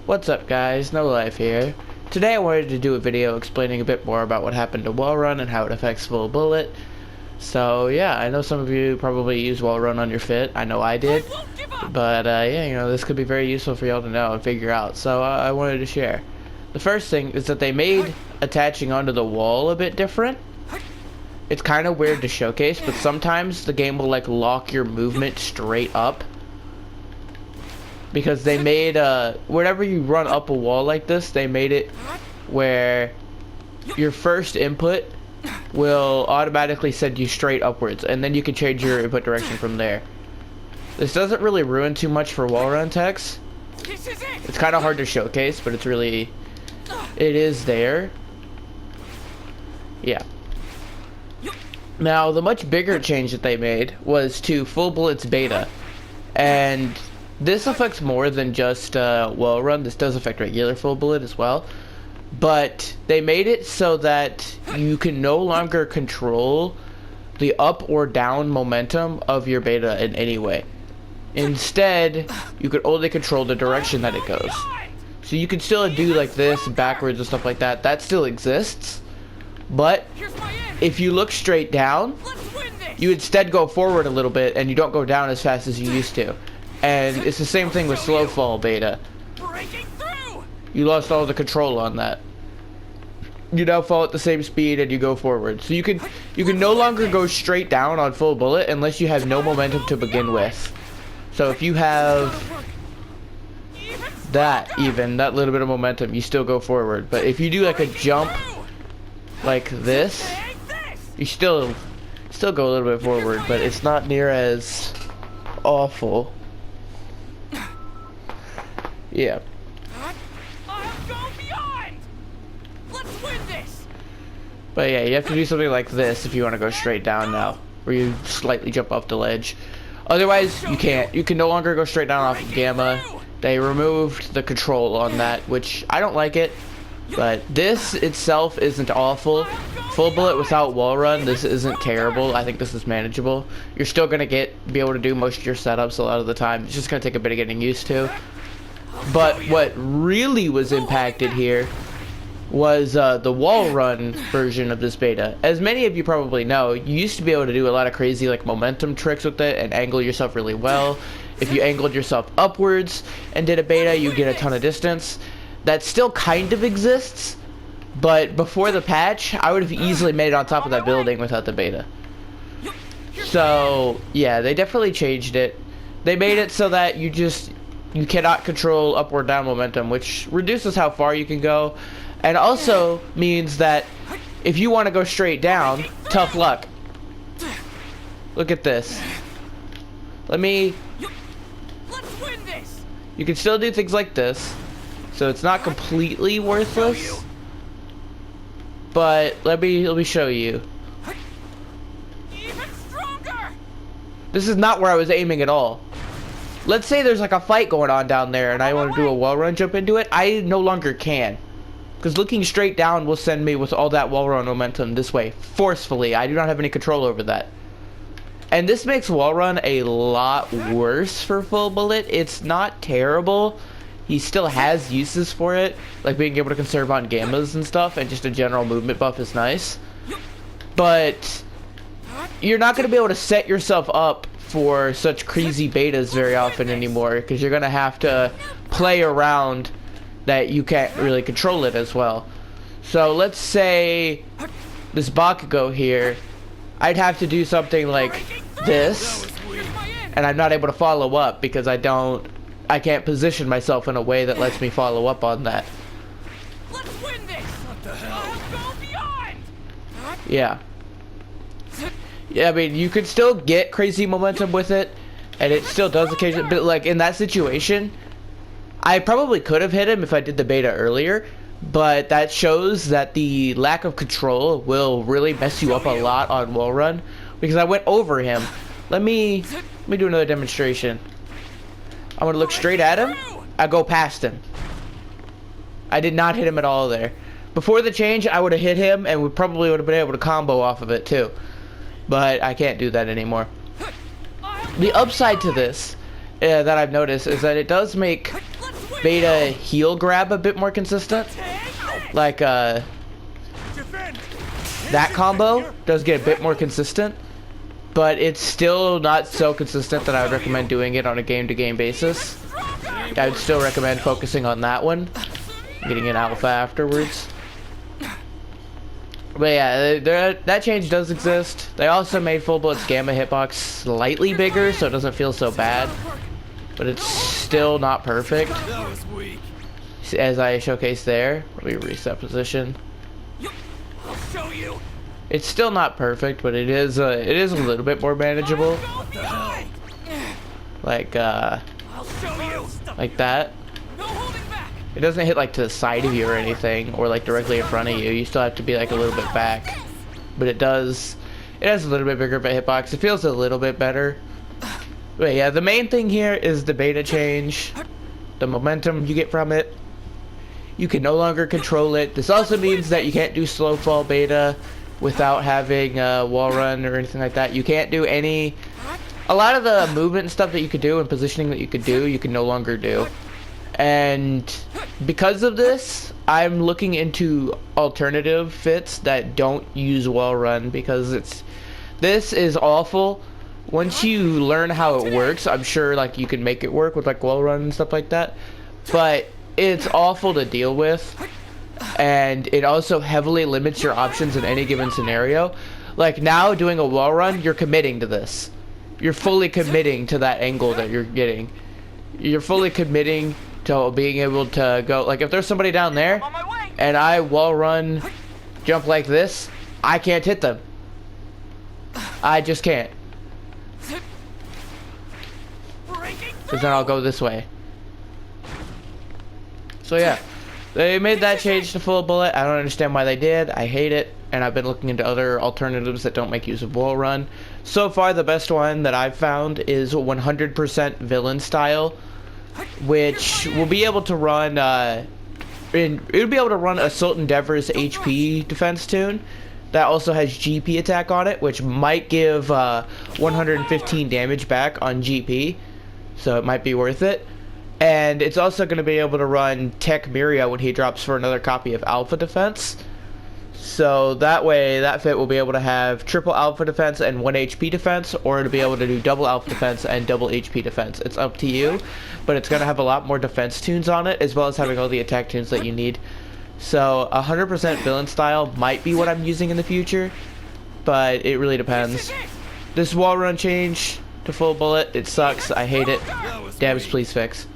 What's up guys, No Life here. Today I wanted to do a video explaining a bit more about what happened to Wallrun and how it affects full bullet. So yeah, I know some of you probably use Wallrun on your fit, I know I did. But yeah, you know, this could be very useful for y'all to know and figure out, so I wanted to share. The first thing is that they made attaching onto the wall a bit different. It's kind of weird to showcase, but sometimes the game will like lock your movement straight up. Because they made, whenever you run up a wall like this, they made it where your first input will automatically send you straight upwards, and then you can change your input direction from there. This doesn't really ruin too much for Wallrun techs. It's kind of hard to showcase, but it's really, it is there. Yeah. Now, the much bigger change that they made was to full bullets beta, and this affects more than just Wallrun. This does affect regular full bullet as well. But they made it so that you can no longer control the up or down momentum of your beta in any way. Instead, you can only control the direction that it goes. So you can still do like this, backwards and stuff like that. That still exists. But if you look straight down, you instead go forward a little bit and you don't go down as fast as you used to. And it's the same thing with slow fall beta. You lost all the control on that. You now fall at the same speed and you go forward. So you can no longer go straight down on full bullet unless you have no momentum to begin with. So if you have that little bit of momentum, you still go forward. But if you do like a jump like this, you still go a little bit forward, but it's not near as awful. Yeah. But yeah, you have to do something like this if you want to go straight down now, where you slightly jump off the ledge. Otherwise, you can't. You can no longer go straight down off of Gamma. They removed the control on that, which I don't like it. But this itself isn't awful. Full bullet without Wallrun, this isn't terrible. I think this is manageable. You're still gonna be able to do most of your setups a lot of the time. It's just gonna take a bit of getting used to. But what really was impacted here was the Wallrun version of this beta. As many of you probably know, you used to be able to do a lot of crazy like momentum tricks with it and angle yourself really well. If you angled yourself upwards and did a beta, you get a ton of distance. That still kind of exists, but before the patch, I would have easily made it on top of that building without the beta. So yeah, they definitely changed it. They made it so that you cannot control up or down momentum, which reduces how far you can go, and also means that if you want to go straight down, tough luck. Look at this. You can still do things like this, so it's not completely worthless. But let me show you. This is not where I was aiming at all. Let's say there's like a fight going on down there and I want to do a Wallrun jump into it. I no longer can. Because looking straight down will send me with all that Wallrun momentum this way, forcefully. I do not have any control over that. And this makes Wallrun a lot worse for full bullet. It's not terrible. He still has uses for it, like being able to conserve on gammas and stuff, and just a general movement buff is nice. But you're not going to be able to set yourself up for such crazy betas very often anymore, because you're going to have to play around that you can't really control it as well. So let's say this Bakugo here, I'd have to do something like this, and I'm not able to follow up because I can't position myself in a way that lets me follow up on that. Yeah. Yeah, I mean, you could still get crazy momentum with it, and it still does occasionally, but like in that situation, I probably could have hit him if I did the beta earlier, but that shows that the lack of control will really mess you up a lot on Wallrun, because I went over him. Let me do another demonstration. I'm gonna look straight at him, I go past him. I did not hit him at all there. Before the change, I would have hit him, and we probably would have been able to combo off of it too. But I can't do that anymore. The upside to this that I've noticed is that it does make beta heal grab a bit more consistent. Like that combo does get a bit more consistent, but it's still not so consistent that I would recommend doing it on a game-to-game basis. I would still recommend focusing on that one, getting an alpha afterwards. But yeah, that change does exist. They also made Full Bullet's gamma hitbox slightly bigger, so it doesn't feel so bad. But it's still not perfect. As I showcased there, let me reset position. It's still not perfect, but it is a little bit more manageable. Like that. It doesn't hit like to the side of you or anything, or like directly in front of you. You still have to be like a little bit back, but it has a little bit bigger of a hitbox. It feels a little bit better. But yeah, the main thing here is the beta change, the momentum you get from it. You can no longer control it. This also means that you can't do slow fall beta without having Wallrun or anything like that. You can't do a lot of the movement and stuff that you could do and positioning that you could do, you can no longer do. And because of this, I'm looking into alternative fits that don't use Wallrun, because this is awful. Once you learn how it works, I'm sure like you can make it work with like Wallrun and stuff like that, but it's awful to deal with, and it also heavily limits your options in any given scenario. Like now doing a Wallrun, you're committing to this. You're fully committing to that angle that you're getting. You're fully committing to being able to go, like if there's somebody down there and I Wallrun jump like this, I can't hit them. I just can't. Because then I'll go this way. So yeah, they made that change to Full Bullet. I don't understand why they did. I hate it, and I've been looking into other alternatives that don't make use of Wallrun. So far, the best one that I've found is 100% villain style, which will be able to run. It would be able to run Assault Endeavor's HP defense tune. That also has GP attack on it, which might give 115 damage back on GP, so it might be worth it. And it's also going to be able to run Tech Mirio when he drops for another copy of Alpha Defense. So that way, that fit will be able to have triple Alpha Defense and 1 HP defense, or to be able to do double Alpha Defense and double HP defense. It's up to you, but it's going to have a lot more defense tunes on it, as well as having all the attack tunes that you need. So 100% villain style might be what I'm using in the future, but it really depends. This Wallrun change to Full Bullet, it sucks. I hate it. Devs, please fix.